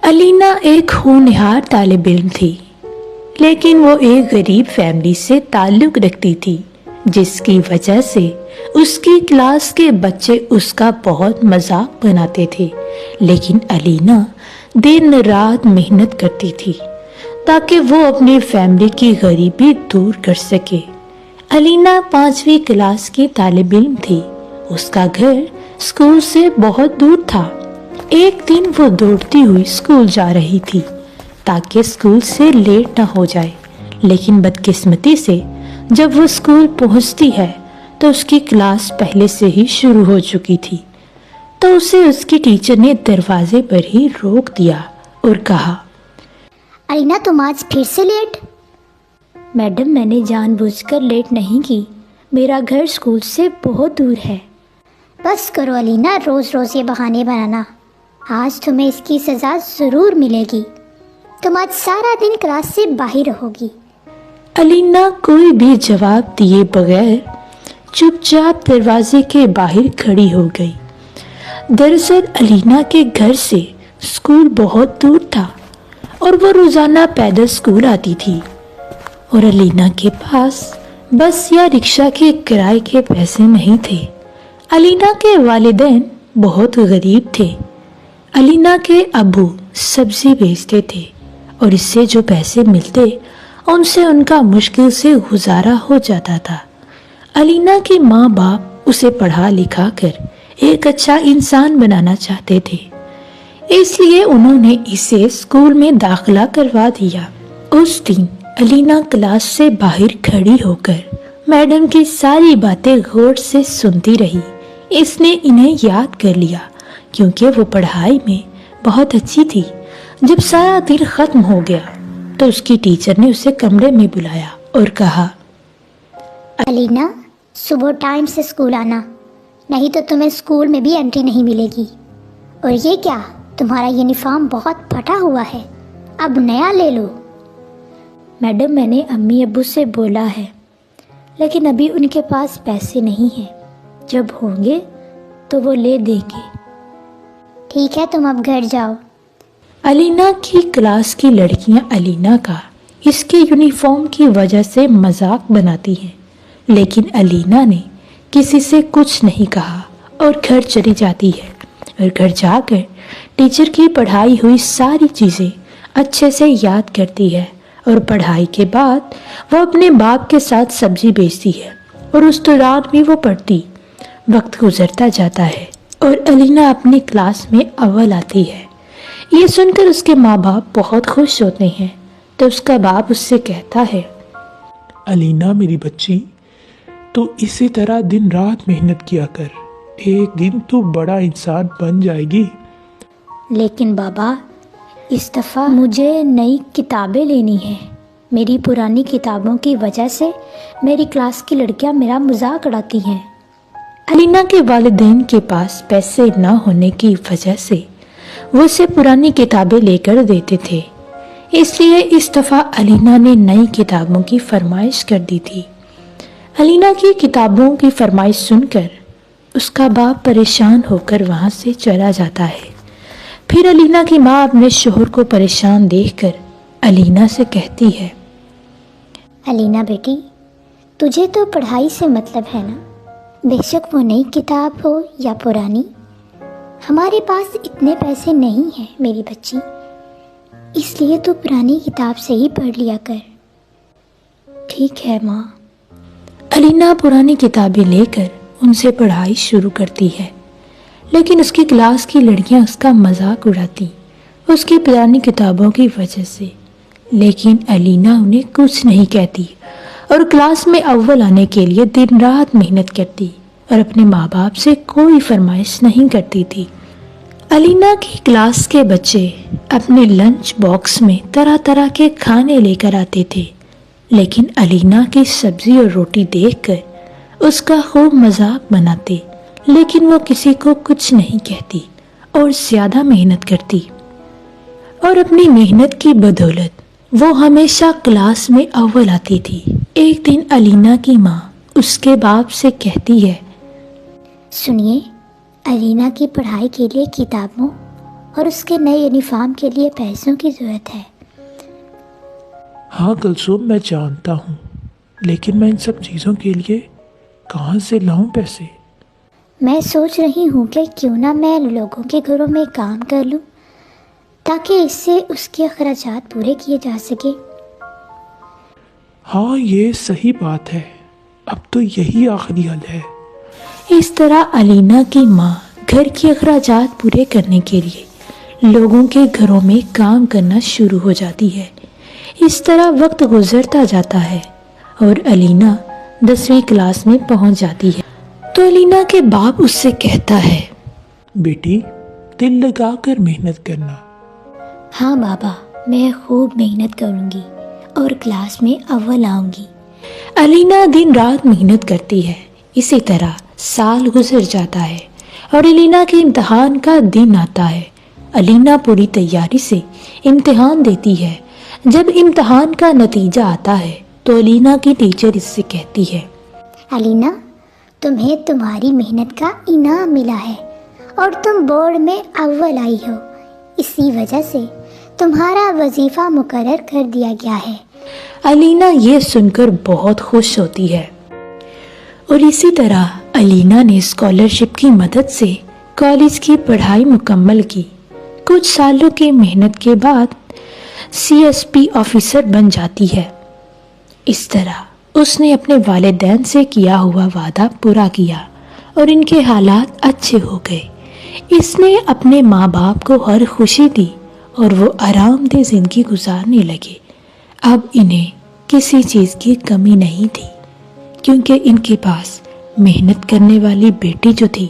अलीना एक होनहार तालिब इल्म थी, लेकिन वो एक गरीब फैमिली से ताल्लुक़ रखती थी, जिसकी वजह से उसकी क्लास के बच्चे उसका बहुत मजाक बनाते थे। लेकिन अलीना दिन रात मेहनत करती थी ताकि वो अपनी फैमिली की गरीबी दूर कर सके। अलीना 5वीं क्लास की तालिब इल्म थी। उसका घर स्कूल से बहुत दूर था। एक दिन वो दौड़ती हुई स्कूल जा रही थी ताकि स्कूल से लेट न हो जाए, लेकिन बदकिस्मती से जब वो स्कूल पहुंचती है तो उसकी क्लास पहले से ही शुरू हो चुकी थी। तो उसे उसकी टीचर ने दरवाजे पर ही रोक दिया और कहा, अलीना तुम आज फिर से लेट? मैडम मैंने जानबूझकर लेट नहीं की, मेरा घर स्कूल से बहुत दूर है। बस करो अलीना, रोज़ रोज़ ये बहाने बनाना। आज तुम्हें इसकी सज़ा ज़रूर मिलेगी। तुम आज सारा दिन क्लास से बाहर रहोगी। अलीना कोई भी जवाब दिए बगैर चुपचाप दरवाजे के बाहर खड़ी हो गई। दरअसल अलीना के घर से स्कूल बहुत दूर था और वो रोज़ाना पैदल स्कूल आती थी और अलीना के पास बस या रिक्शा के किराए के पैसे नहीं थे। अलीना के वालिदैन बहुत गरीब थे। अलीना के अब्बू सब्जी बेचते थे और इससे जो पैसे मिलते उनसे उनका मुश्किल से गुजारा हो जाता था। अलीना के माँ बाप उसे पढ़ा लिखा कर एक अच्छा इंसान बनाना चाहते थे, इसलिए उन्होंने इसे स्कूल में दाखिला करवा दिया। उस दिन अलीना क्लास से बाहर खड़ी होकर मैडम की सारी बातें गौर से सुनती रही। इसने इन्हें याद कर लिया क्योंकि वो पढ़ाई में बहुत अच्छी थी। जब सारा दिन खत्म हो गया तो उसकी टीचर ने उसे कमरे में बुलाया और कहा, अलीना सुबह टाइम से स्कूल आना, नहीं तो तुम्हें स्कूल में भी एंट्री नहीं मिलेगी। और ये क्या, तुम्हारा यूनिफॉर्म बहुत फटा हुआ है, अब नया ले लो। मैडम मैंने अम्मी अब्बू से बोला है, लेकिन अभी उनके पास पैसे नहीं हैं, जब होंगे तो वो ले देंगे। ठीक है तुम अब घर जाओ। अलीना की क्लास की लड़कियां अलीना का इसके यूनिफॉर्म की वजह से मजाक बनाती हैं, लेकिन अलीना ने किसी से कुछ नहीं कहा और घर चली जाती है और घर जाकर टीचर की पढ़ाई हुई सारी चीज़ें अच्छे से याद करती है और पढ़ाई के बाद वो अपने बाप के साथ सब्जी बेचती है और उस दौरान भी वो पढ़ती। वक्त गुजरता जाता है और अलीना अपनी क्लास में अव्वल आती है। ये सुनकर उसके माँ बाप बहुत खुश होते हैं। तो उसका बाप उससे कहता है, अलीना मेरी बच्ची, तो इसी तरह दिन रात मेहनत किया कर, एक दिन तू बड़ा इंसान बन जाएगी। लेकिन बाबा इस दफ़ा मुझे नई किताबें लेनी है। मेरी पुरानी किताबों की वजह से मेरी क्लास की लड़कियां मेरा मजाक उड़ाती हैं। अलीना के वालिदैन के पास पैसे न होने की वजह से वो उसे पुरानी किताबें लेकर देते थे, इसलिए इस दफ़ा अलीना ने नई किताबों की फरमाइश कर दी थी। अलीना की किताबों की फरमाइश सुनकर उसका बाप परेशान होकर वहाँ से चला जाता है। फिर अलीना की माँ अपने शोहर को परेशान देखकर अलीना से कहती है, अलीना बेटी, तुझे तो पढ़ाई से मतलब है ना, बेशक वो नई किताब हो या पुरानी। हमारे पास इतने पैसे नहीं हैं मेरी बच्ची, इसलिए तू पुरानी किताब से ही पढ़ लिया कर। ठीक है माँ। अलीना पुरानी किताबें लेकर उनसे पढ़ाई शुरू करती है, लेकिन उसकी क्लास की लड़कियां उसका मजाक उड़ाती उसकी पुरानी किताबों की वजह से। लेकिन अलीना उन्हें कुछ नहीं कहती और क्लास में अव्वल आने के लिए दिन रात मेहनत करती और अपने माँ बाप से कोई फरमाइश नहीं करती थी। अलीना की क्लास के बच्चे अपने लंच बॉक्स में तरह तरह के खाने लेकर आते थे, लेकिन अलीना की सब्जी और रोटी देखकर उसका खूब मजाक बनाते, लेकिन वो किसी को कुछ नहीं कहती और ज़्यादा मेहनत करती। और अपनी मेहनत की बदौलत वो हमेशा क्लास में अव्वल आती थी। एक दिन अलीना की माँ उसके बाप से कहती है, सुनिए, अलीना की पढ़ाई के लिए किताबों اور اس کے نئے یونیفارم کے لیے پیسوں کی ضرورت ہے۔ ہاں کلثوم، میں جانتا ہوں، لیکن میں ان سب چیزوں کے لیے کہاں سے لاؤں پیسے؟ میں سوچ رہی ہوں کہ کیوں نہ میں لوگوں کے گھروں میں کام کر لوں تاکہ اس سے اس کے اخراجات پورے کیے جا سکے۔ ہاں، یہ صحیح بات ہے، اب تو یہی آخری حل ہے۔ اس طرح علینا کی ماں گھر کے اخراجات پورے کرنے کے لیے لوگوں کے گھروں میں کام کرنا شروع ہو جاتی ہے۔ اس طرح وقت گزرتا جاتا ہے اور علینا 10ویں کلاس میں پہنچ جاتی ہے تو علینا کے باپ اس سے کہتا ہے، بیٹی، دل لگا کر محنت کرنا۔ ہاں بابا، میں خوب محنت کروں گی اور کلاس میں اول آؤں گی۔ علینا دن رات محنت کرتی ہے۔ اسی طرح سال گزر جاتا ہے اور علینا کے امتحان کا دن آتا ہے۔ علینا پوری تیاری سے امتحان دیتی ہے۔ جب امتحان کا نتیجہ آتا ہے تو علینا کی ٹیچر اس سے کہتی ہے، علینا، تمہیں تمہاری محنت کا انعام ملا ہے اور تم بورڈ میں اول آئی ہو۔ اسی وجہ سے تمہارا وظیفہ مقرر کر دیا گیا ہے۔ علینا یہ سن کر بہت خوش ہوتی ہے اور اسی طرح علینا نے اسکالرشپ کی مدد سے کالج کی پڑھائی مکمل کی۔ کچھ سالوں کی محنت کے بعد CSP آفیسر بن جاتی ہے۔ اس طرح اس نے اپنے والدین سے کیا ہوا وعدہ پورا کیا اور ان کے حالات اچھے ہو گئے۔ اس نے اپنے ماں باپ کو ہر خوشی دی اور وہ آرام دہ زندگی گزارنے لگے۔ اب انہیں کسی چیز کی کمی نہیں تھی کیونکہ ان کے پاس محنت کرنے والی بیٹی جو تھی